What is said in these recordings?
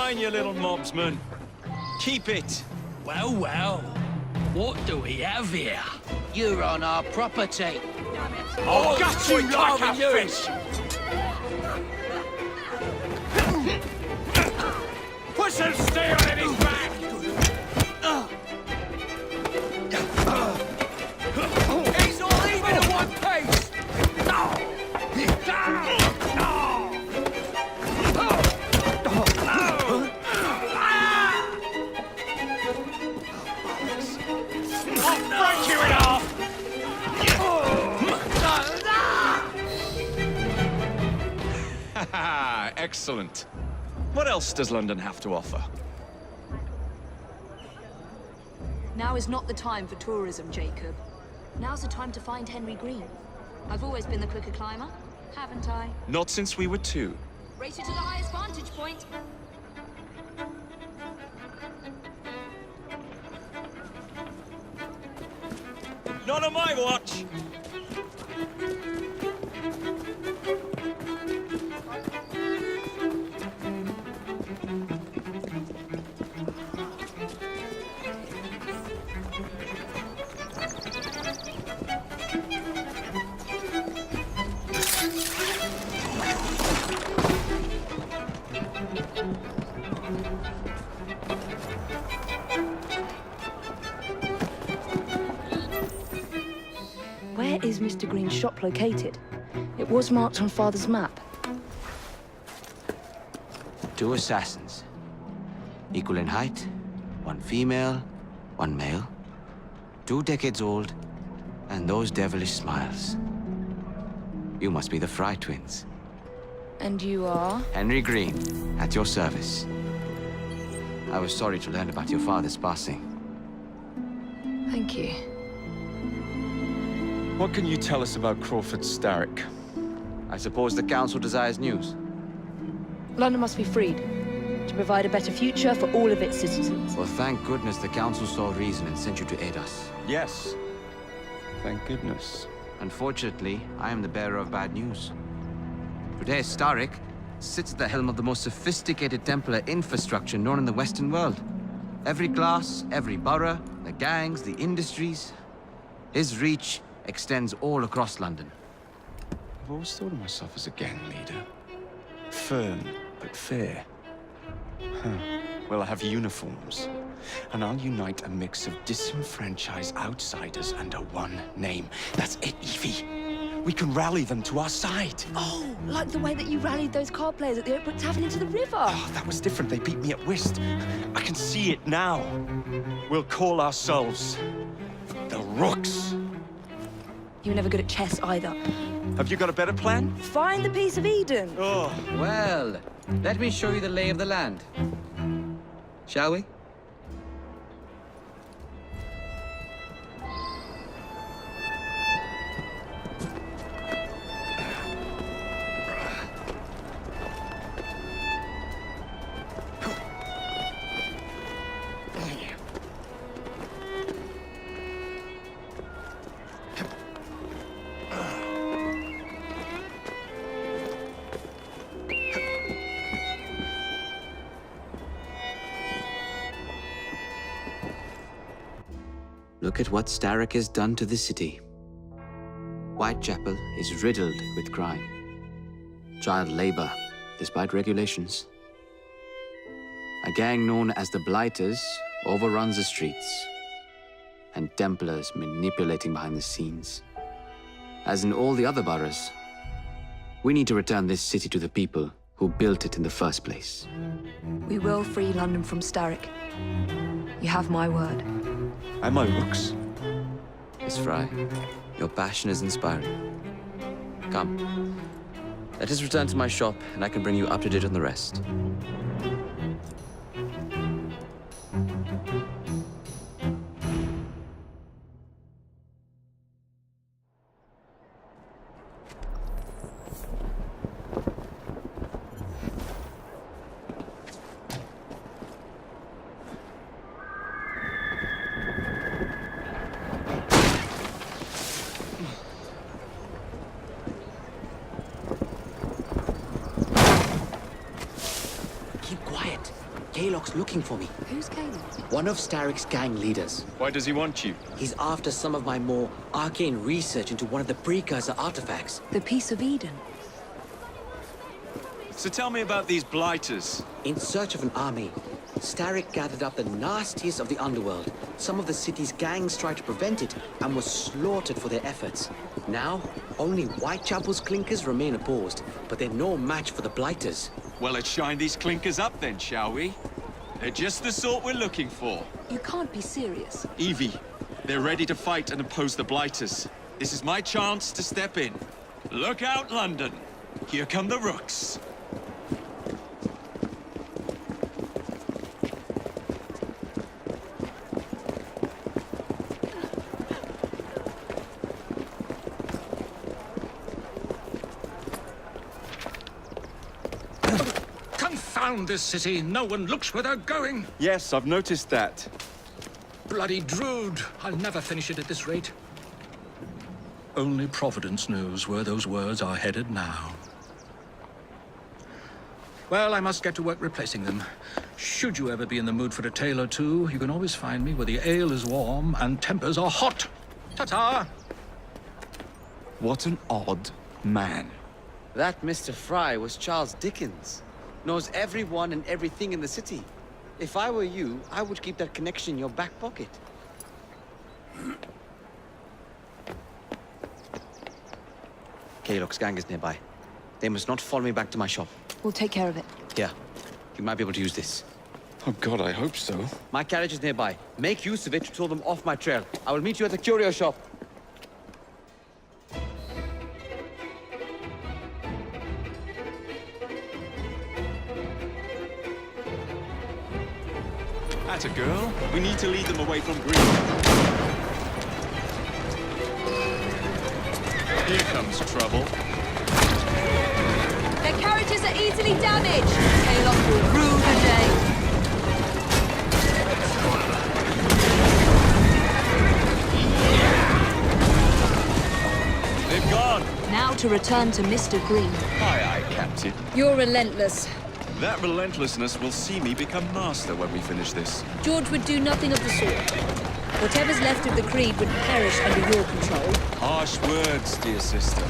mine, you little mobsman. Keep it. Well, well. What do we have here? You're on our property. Oh, got you like a fish! Put some steel in his back! He's all even in one piece! I'll break you in half! Excellent. What else does London have to offer? Now is not the time for tourism, Jacob. Now's the time to find Henry Green. I've always been the quicker climber, haven't I? Not since we were two. Race you to the highest vantage point. Not on my watch! Where is Mr. Green's shop located? It was marked on Father's map. 2 assassins. Equal in height, 1 female, 1 male. 2 decades old, and those devilish smiles. You must be the Fry twins. And you are? Henry Green, at your service. I was sorry to learn about your father's passing. Thank you. What can you tell us about Crawford Starrick? I suppose the Council desires news. London must be freed, to provide a better future for all of its citizens. Well, thank goodness the Council saw reason and sent you to aid us. Yes. Thank goodness. Unfortunately, I am the bearer of bad news. Today, Starrick sits at the helm of the most sophisticated Templar infrastructure known in the Western world. Every class, every borough, the gangs, the industries. His reach extends all across London. I've always thought of myself as a gang leader. Firm, but fair. Huh. Well, I have uniforms. And I'll unite a mix of disenfranchised outsiders under one name. That's it, Evie. We can rally them to our side. Oh, like the way that you rallied those card players at the Oakbrook Tavern into the river. Oh, that was different. They beat me at whist. I can see it now. We'll call ourselves the Rooks. You were never good at chess either. Have you got a better plan? Find the piece of Eden. Oh. Well, let me show you the lay of the land. Shall we? Look at what Starrick has done to the city. Whitechapel is riddled with crime. Child labor, despite regulations. A gang known as the Blighters overruns the streets, and Templars manipulating behind the scenes. As in all the other boroughs, we need to return this city to the people who built it in the first place. We will free London from Starrick. You have my word. And my Rooks. Miss Fry, your passion is inspiring. Come, let us return to my shop, and I can bring you up to date on the rest. Kaylock's looking for me. Who's Caleb? One of Starrick's gang leaders. Why does he want you? He's after some of my more arcane research into one of the precursor artifacts. The Piece of Eden. So tell me about these blighters. In search of an army, Starrick gathered up the nastiest of the underworld. Some of the city's gangs tried to prevent it and were slaughtered for their efforts. Now, only Whitechapel's clinkers remain opposed, but they're no match for the blighters. Well, let's shine these clinkers up then, shall we? They're just the sort we're looking for. You can't be serious. Evie, they're ready to fight and oppose the blighters. This is my chance to step in. Look out, London. Here come the rooks. Confound this city. No one looks where they're going. Yes, I've noticed that. Bloody Drood. I'll never finish it at this rate. Only Providence knows where those words are headed now. Well, I must get to work replacing them. Should you ever be in the mood for a tale or two, you can always find me where the ale is warm and tempers are hot. Ta-ta! What an odd man. That Mr. Fry was Charles Dickens. Knows everyone and everything in the city. If I were you, I would keep that connection in your back pocket. Kaylock's gang is nearby. They must not follow me back to my shop. We'll take care of it. Here, you might be able to use this. Oh God, I hope so. My carriage is nearby. Make use of it to throw them off my trail. I will meet you at the curio shop. Atta girl. We need to lead them away from Green. Here comes trouble. Their carriages are easily damaged. Kaylock will rue the day. They've gone. Now to return to Mr. Green. Aye, aye, Captain. You're relentless. That relentlessness will see me become master when we finish this. George would do nothing of the sort. Whatever's left of the Creed would perish under your control. Harsh words, dear sister.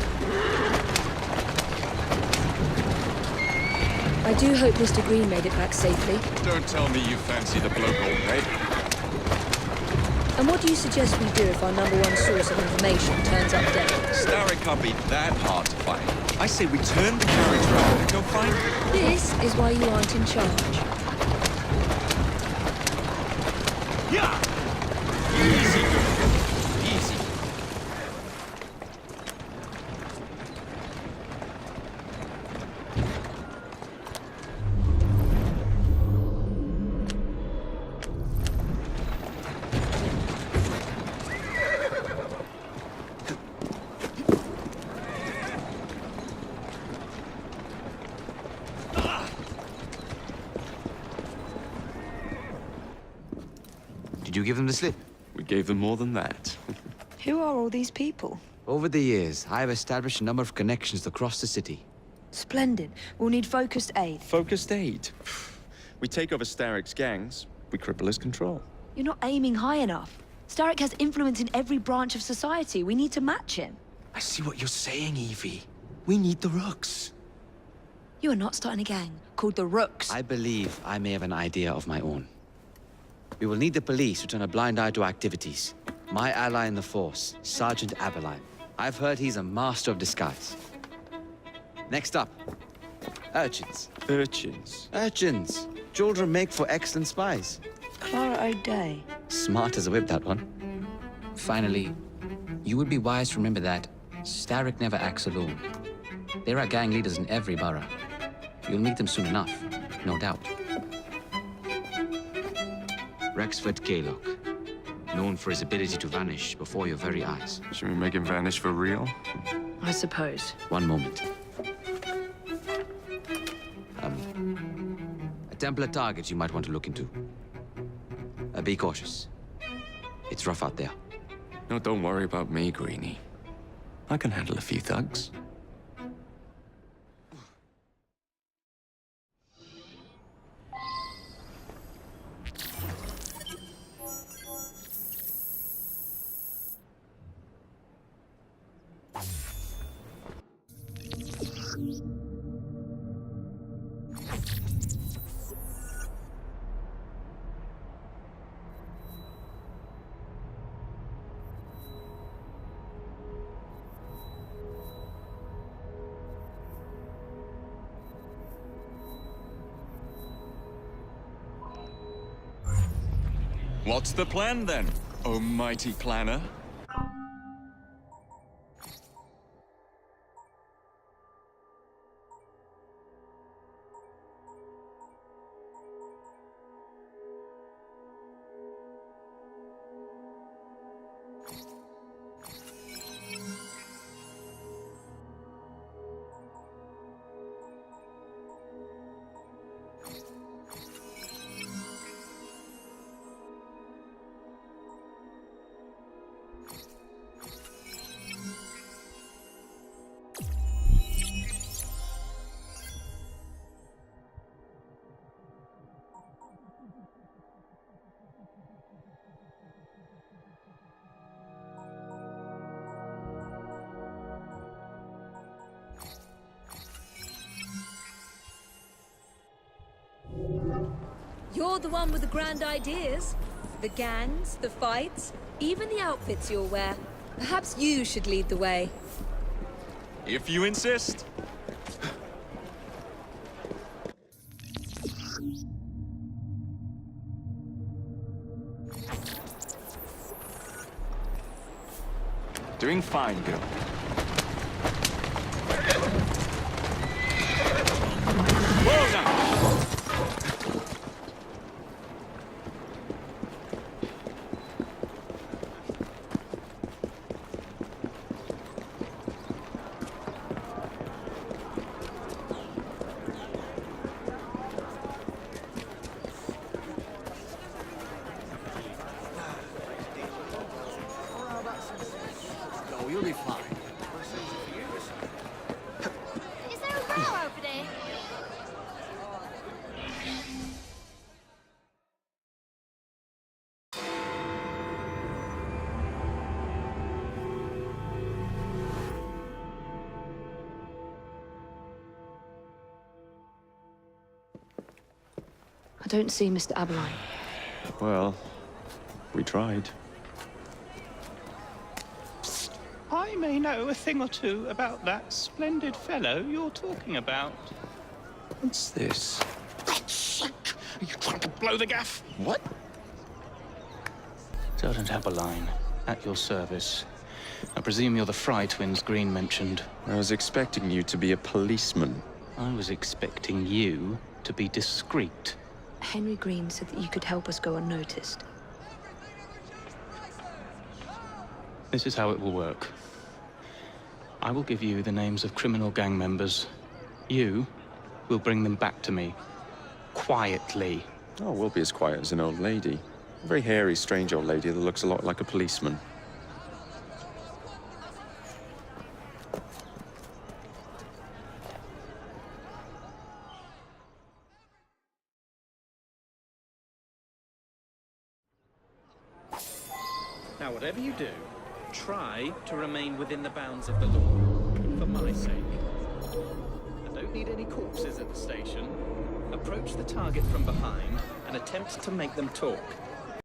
I do hope Mr. Green made it back safely. Don't tell me you fancy the bloke already. And what do you suggest we do if our number one source of information turns up dead? Starrick can't be that hard to find. I say we turn the carriage round and go find him. This is why you aren't in charge. Yeah! Easy, girl. Easy. Did you give them the slip? We gave them more than that. Who are all these people? Over the years, I have established a number of connections across the city. Splendid. We'll need focused aid. Focused aid. We take over Starrick's gangs, we cripple his control. You're not aiming high enough. Starrick has influence in every branch of society. We need to match him. I see what you're saying, Evie. We need the rooks. You are not starting a gang called the Rooks. I believe I may have an idea of my own. We will need the police to turn a blind eye to activities. My ally in the force, Sergeant Aberline. I've heard he's a master of disguise. Next up, urchins. Urchins. Urchins. Children make for excellent spies. Clara O'Day. Smart as a whip, that one. Finally, you would be wise to remember that Starrick never acts alone. There are gang leaders in every borough. You'll meet them soon enough, no doubt. Rexford Kaylock, known for his ability to vanish before your very eyes. Should we make him vanish for real? I suppose. One moment. A Templar target you might want to look into. Be cautious. It's rough out there. No, don't worry about me, Greenie. I can handle a few thugs. What's the plan then, oh mighty planner? You're the one with the grand ideas. The gangs, the fights, even the outfits you'll wear. Perhaps you should lead the way. If you insist. Doing fine, girl. Whoa, now! Oh, you'll be fine. Is there a row over there? I don't see Mr. Aberline. Well, we tried. I may know a thing or two about that splendid fellow you're talking about. What's this? God's sake! Are you trying to blow the gaff? What? Sergeant Aberline, at your service. I presume you're the Fry twins Green mentioned. I was expecting you to be a policeman. I was expecting you to be discreet. Henry Green said that you could help us go unnoticed. This is how it will work. I will give you the names of criminal gang members. You will bring them back to me. Quietly. Oh, we'll be as quiet as an old lady. A very hairy, strange old lady that looks a lot like a policeman. Now, whatever you do, try to remain within the bounds of the law, for my sake. I don't need any corpses at the station. Approach the target from behind and attempt to make them talk.